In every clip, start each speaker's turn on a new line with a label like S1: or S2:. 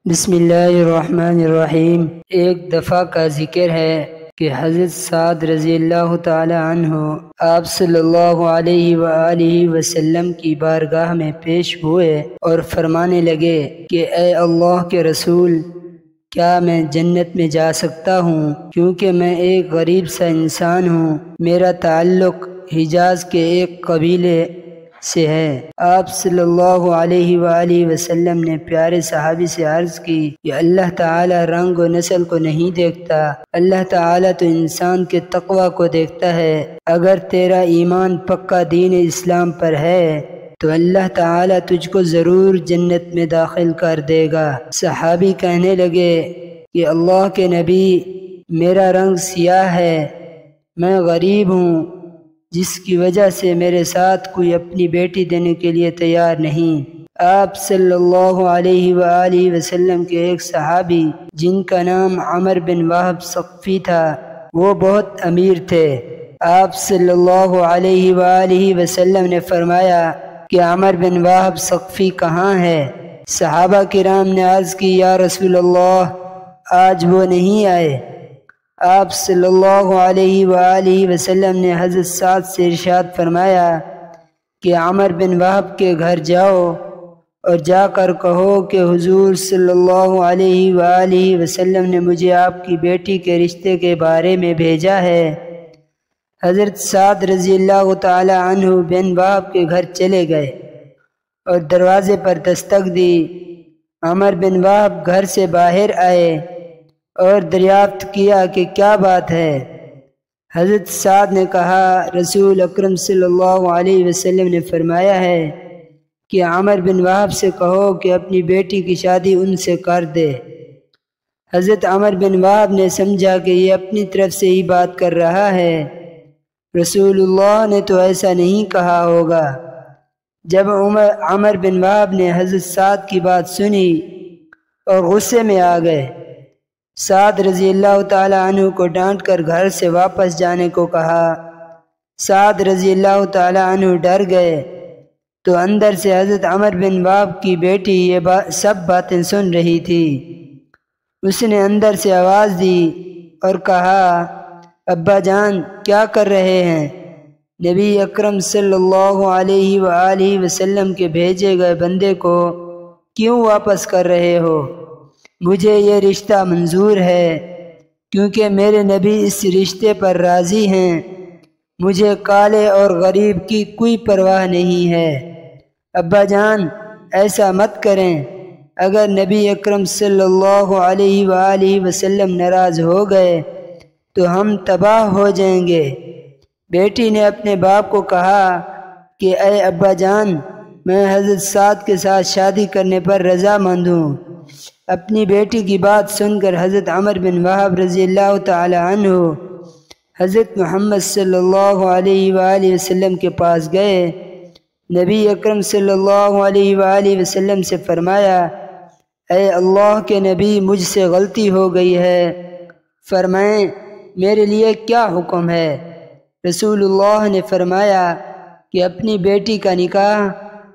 S1: بسم اللہ الرحمن الرحیم۔ ایک دفعہ کا ذکر ہے کہ حضرت سعد رضی اللہ تعالی عنہ آپ صلی اللہ علیہ وآلہ وسلم کی بارگاہ میں پیش ہوئے اور فرمانے لگے کہ اے اللہ کے رسول، کیا میں جنت میں جا سکتا ہوں؟ کیونکہ میں ایک غریب سا انسان ہوں، میرا تعلق حجاز کے ایک قبیلے سے ہے۔ آپ صلی اللہ علیہ وآلہ وسلم نے پیارے صحابی سے عرض کی کہ اللہ تعالیٰ رنگ و نسل کو نہیں دیکھتا، اللہ تعالیٰ تو انسان کے تقوی کو دیکھتا ہے۔ اگر تیرا ایمان پکا دین اسلام پر ہے تو اللہ تعالیٰ تجھ کو ضرور جنت میں داخل کر دے گا۔ صحابی کہنے لگے کہ اللہ کے نبی، میرا رنگ سیاہ ہے، میں غریب ہوں، جس کی وجہ سے میرے ساتھ کوئی اپنی بیٹی دینے کے لیے تیار نہیں۔ آپ صلی اللہ علیہ وآلہ وسلم کے ایک صحابی جن کا نام عمر بن وہب ثقفی تھا، وہ بہت امیر تھے۔ آپ صلی اللہ علیہ وآلہ وسلم نے فرمایا کہ عمر بن وہب ثقفی کہاں ہے؟ صحابہ کرام نے عرض کی، یا رسول اللہ، آج وہ نہیں آئے۔ آپ صلی اللہ علیہ وآلہ وسلم نے حضرت سعد سے ارشاد فرمایا کہ عمر بن وہب کے گھر جاؤ اور جا کر کہو کہ حضور صلی اللہ علیہ وآلہ وسلم نے مجھے آپ کی بیٹی کے رشتے کے بارے میں بھیجا ہے۔ حضرت سعد رضی اللہ تعالی عنہ بن وہب کے گھر چلے گئے اور دروازے پر دستک دی۔ عمر بن وہب گھر سے باہر آئے اور دریافت کیا کہ کیا بات ہے۔ حضرت سعد نے کہا، رسول اکرم صلی اللہ علیہ وسلم نے فرمایا ہے کہ عمر بن وہب سے کہو کہ اپنی بیٹی کی شادی ان سے کر دے۔ حضرت عمر بن وہب نے سمجھا کہ یہ اپنی طرف سے ہی بات کر رہا ہے، رسول اللہ نے تو ایسا نہیں کہا ہوگا۔ جب عمر بن وہب نے حضرت سعد کی بات سنی اور غصے میں آ گئے، سعد رضی اللہ تعالی عنہ کو ڈانٹ کر گھر سے واپس جانے کو کہا۔ سعد رضی اللہ تعالی عنہ ڈر گئے تو اندر سے حضرت عمر بن وہب کی بیٹی یہ سب باتیں سن رہی تھی۔ اس نے اندر سے آواز دی اور کہا، ابا جان کیا کر رہے ہیں؟ نبی اکرم صلی اللہ علیہ وآلہ وسلم کے بھیجے گئے بندے کو کیوں واپس کر رہے ہو؟ مجھے یہ رشتہ منظور ہے کیونکہ میرے نبی اس رشتے پر راضی ہیں۔ مجھے کالے اور غریب کی کوئی پرواہ نہیں ہے۔ ابا جان ایسا مت کریں، اگر نبی اکرم صلی اللہ علیہ وآلہ وسلم ناراض ہو گئے تو ہم تباہ ہو جائیں گے۔ بیٹی نے اپنے باپ کو کہا کہ اے ابا جان، میں حضرت سعد کے ساتھ شادی کرنے پر رضامند ہوں۔ اپنی بیٹی کی بات سن کر حضرت عمر بن وہب رضی اللہ تعالی عنہ حضرت محمد صلی اللہ علیہ وآلہ وسلم کے پاس گئے۔ نبی اکرم صلی اللہ علیہ وآلہ وسلم سے فرمایا، اے اللہ کے نبی، مجھ سے غلطی ہو گئی ہے، فرمائیں میرے لیے کیا حکم ہے؟ رسول اللہ نے فرمایا کہ اپنی بیٹی کا نکاح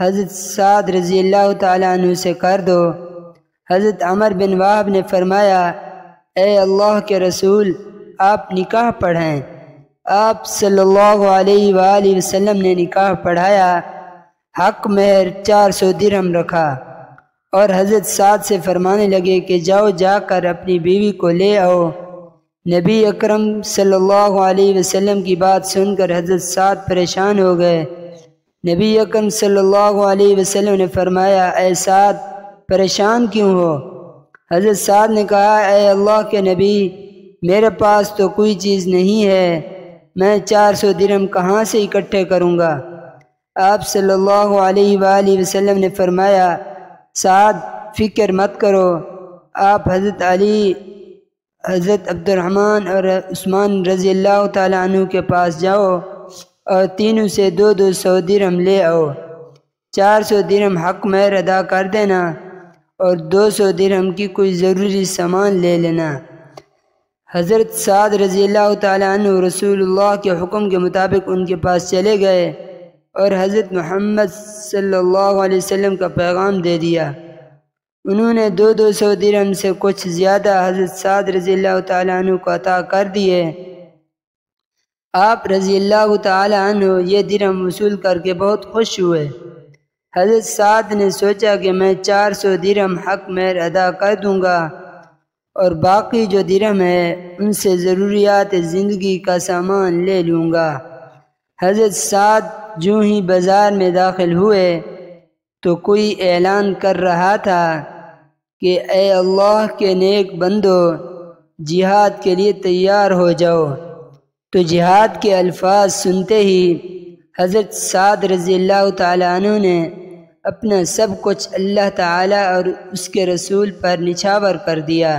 S1: حضرت سعد رضی اللہ تعالی عنہ سے کر دو۔ حضرت عمر بن وہب نے فرمایا، اے اللہ کے رسول، آپ نکاح پڑھائیں۔ آپ صلی اللہ علیہ وآلہ وسلم نے نکاح پڑھایا، حق مہر 400 درہم رکھا اور حضرت سعد سے فرمانے لگے کہ جاؤ جا کر اپنی بیوی کو لے آؤ۔ نبی اکرم صلی اللہ علیہ وسلم کی بات سن کر حضرت سعد پریشان ہو گئے۔ نبی اکرم صلی اللہ علیہ وسلم نے فرمایا، اے سعد پریشان کیوں ہو؟ حضرت سعد نے کہا، اے اللہ کے نبی، میرے پاس تو کوئی چیز نہیں ہے، میں 400 درہم کہاں سے اکٹھے کروں گا؟ آپ صلی اللہ علیہ وآلہ وسلم نے فرمایا، سعد فکر مت کرو، آپ حضرت علی، حضرت عبد الرحمن اور عثمان رضی اللہ تعالی عنہ کے پاس جاؤ اور تینوں سے 200 درہم لے آؤ۔ 400 درہم حق مہر ادا کر دینا اور 200 درہم کی کوئی ضروری سامان لے لینا۔ حضرت سعد رضی اللہ تعالی عنہ رسول اللہ کے حکم کے مطابق ان کے پاس چلے گئے اور حضرت محمد صلی اللہ علیہ وسلم کا پیغام دے دیا۔ انہوں نے 200 درہم سے کچھ زیادہ حضرت سعد رضی اللہ تعالیٰ عنہ کو عطا کر دیے۔ آپ رضی اللہ تعالیٰ عنہ یہ درہم وصول کر کے بہت خوش ہوئے۔ حضرت سعد نے سوچا کہ میں 400 درہم حق مہر ادا کر دوں گا اور باقی جو درہم ہے ان سے ضروریات زندگی کا سامان لے لوں گا۔ حضرت سعد جو ہی بازار میں داخل ہوئے تو کوئی اعلان کر رہا تھا کہ اے اللہ کے نیک بندو، جہاد کے لیے تیار ہو جاؤ۔ تو جہاد کے الفاظ سنتے ہی حضرت سعد رضی اللہ تعالیٰ عنہ نے اپنا سب کچھ اللہ تعالیٰ اور اس کے رسول پر نچھاور کر دیا۔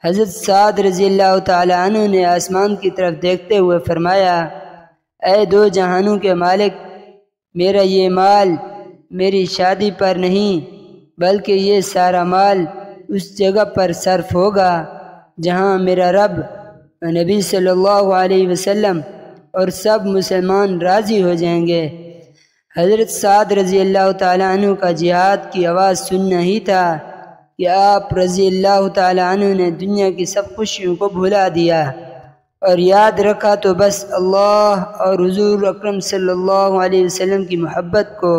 S1: حضرت سعد رضی اللہ تعالیٰ عنہ نے آسمان کی طرف دیکھتے ہوئے فرمایا، اے دو جہانوں کے مالک، میرا یہ مال میری شادی پر نہیں بلکہ یہ سارا مال اس جگہ پر صرف ہوگا جہاں میرا رب نبی صلی اللہ علیہ وسلم اور سب مسلمان راضی ہو جائیں گے۔ حضرت سعد رضی اللہ تعالیٰ عنہ کا جہاد کی آواز سننا ہی تھا کہ آپ رضی اللہ تعالیٰ عنہ نے دنیا کی سب خوشیوں کو بھلا دیا اور یاد رکھا تو بس اللہ اور حضور اکرم صلی اللہ علیہ وسلم کی محبت کو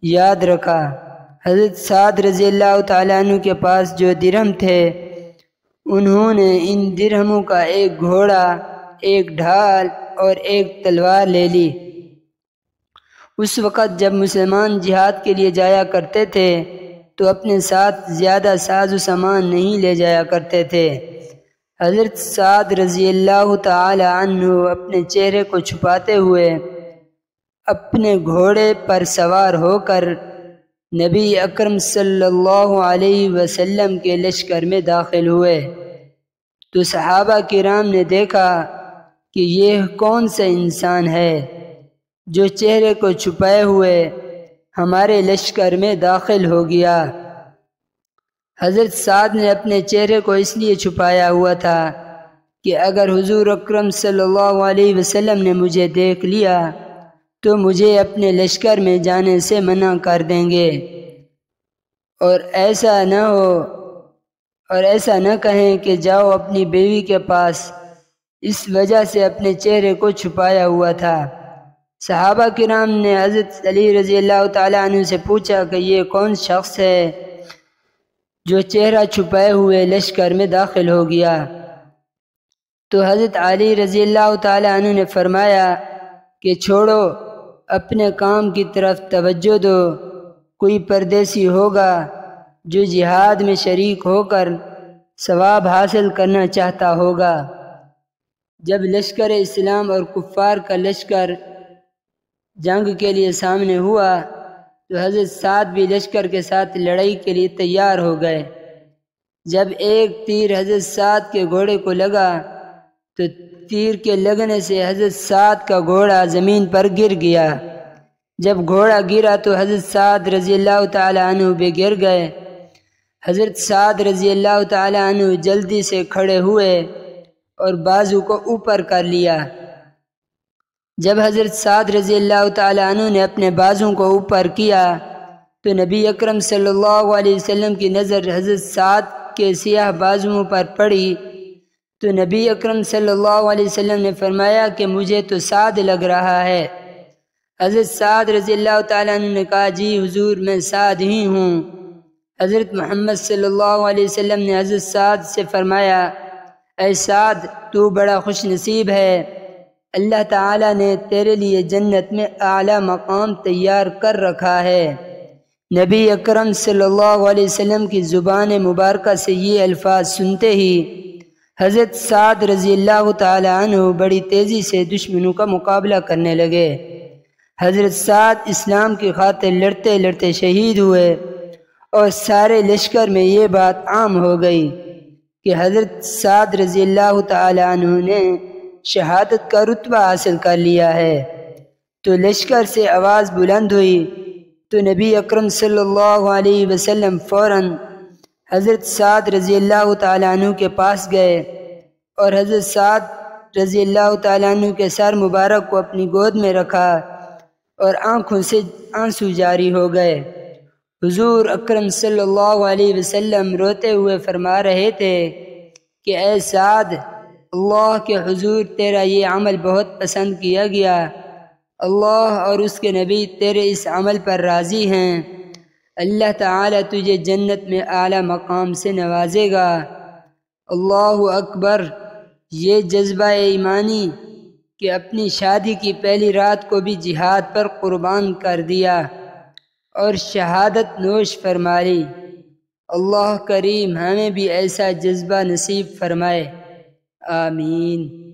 S1: یاد رکھا۔ حضرت سعد رضی اللہ تعالیٰ عنہ کے پاس جو درہم تھے، انہوں نے ان درہموں کا ایک گھوڑا، ایک ڈھال اور ایک تلوار لے لی۔ اس وقت جب مسلمان جہاد کے لیے جایا کرتے تھے تو اپنے ساتھ زیادہ ساز و سامان نہیں لے جایا کرتے تھے۔ حضرت سعد رضی اللہ تعالی عنہ اپنے چہرے کو چھپاتے ہوئے اپنے گھوڑے پر سوار ہو کر نبی اکرم صلی اللہ علیہ وسلم کے لشکر میں داخل ہوئے۔ تو صحابہ کرام نے دیکھا کہ یہ کون سا انسان ہے جو چہرے کو چھپائے ہوئے ہمارے لشکر میں داخل ہو گیا۔ حضرت سعد نے اپنے چہرے کو اس لیے چھپایا ہوا تھا کہ اگر حضور اکرم صلی اللہ علیہ وسلم نے مجھے دیکھ لیا تو مجھے اپنے لشکر میں جانے سے منع کر دیں گے، اور ایسا نہ کہیں کہ جاؤ اپنی بیوی کے پاس، اس وجہ سے اپنے چہرے کو چھپایا ہوا تھا۔ صحابہ کرام نے حضرت علی رضی اللہ تعالیٰ عنہ سے پوچھا کہ یہ کون شخص ہے جو چہرہ چھپائے ہوئے لشکر میں داخل ہو گیا؟ تو حضرت علی رضی اللہ تعالیٰ عنہ نے فرمایا کہ چھوڑو، اپنے کام کی طرف توجہ دو، کوئی پردیسی ہوگا جو جہاد میں شریک ہو کر ثواب حاصل کرنا چاہتا ہوگا۔ جب لشکر اسلام اور کفار کا لشکر جنگ کے لیے سامنے ہوا تو حضرت سعد بھی لشکر کے ساتھ لڑائی کے لیے تیار ہو گئے۔ جب ایک تیر حضرت سعد کے گھوڑے کو لگا تو تیر کے لگنے سے حضرت سعد کا گھوڑا زمین پر گر گیا۔ جب گھوڑا گرا تو حضرت سعد رضی اللہ تعالی عنہ بھی گر گئے۔ حضرت سعد رضی اللہ تعالی عنہ جلدی سے کھڑے ہوئے اور بازو کو اوپر کر لیا۔ جب حضرت سعد رضی اللہ تعالی عنہ نے اپنے بازوں کو اوپر کیا تو نبی اکرم صلی اللہ علیہ وسلم کی نظر حضرت سعد کے سیاہ بازوؤں پر پڑی تو نبی اکرم صلی اللہ علیہ وسلم نے فرمایا کہ مجھے تو سعد لگ رہا ہے۔ حضرت سعد رضی اللہ تعالیٰ عنہ نے کہا، جی حضور میں سعد ہی ہوں۔ حضرت محمد صلی اللہ علیہ وسلم نے حضرت سعد سے فرمایا، اے سعد، تو بڑا خوش نصیب ہے، اللہ تعالیٰ نے تیرے لیے جنت میں اعلیٰ مقام تیار کر رکھا ہے۔ نبی اکرم صلی اللہ علیہ وسلم کی زبان مبارکہ سے یہ الفاظ سنتے ہی حضرت سعد رضی اللہ تعالی عنہ بڑی تیزی سے دشمنوں کا مقابلہ کرنے لگے۔ حضرت سعد اسلام کی خاطر لڑتے لڑتے شہید ہوئے اور سارے لشکر میں یہ بات عام ہو گئی کہ حضرت سعد رضی اللہ تعالی عنہ نے شہادت کا رتبہ حاصل کر لیا ہے۔ تو لشکر سے آواز بلند ہوئی تو نبی اکرم صلی اللہ علیہ وسلم فوراً حضرت سعد رضی اللہ تعالیٰ عنہ کے پاس گئے اور حضرت سعد رضی اللہ تعالیٰ عنہ کے سر مبارک کو اپنی گود میں رکھا اور آنکھوں سے آنسو جاری ہو گئے۔ حضور اکرم صلی اللہ علیہ وسلم روتے ہوئے فرما رہے تھے کہ اے سعد، اللہ کے حضور تیرا یہ عمل بہت پسند کیا گیا، اللہ اور اس کے نبی تیرے اس عمل پر راضی ہیں، اللہ تعالیٰ تجھے جنت میں اعلیٰ مقام سے نوازے گا۔ اللہ اکبر۔ یہ جذبہ ایمانی کہ اپنی شادی کی پہلی رات کو بھی جہاد پر قربان کر دیا اور شہادت نوش فرما لی۔ اللہ کریم ہمیں بھی ایسا جذبہ نصیب فرمائے، آمین۔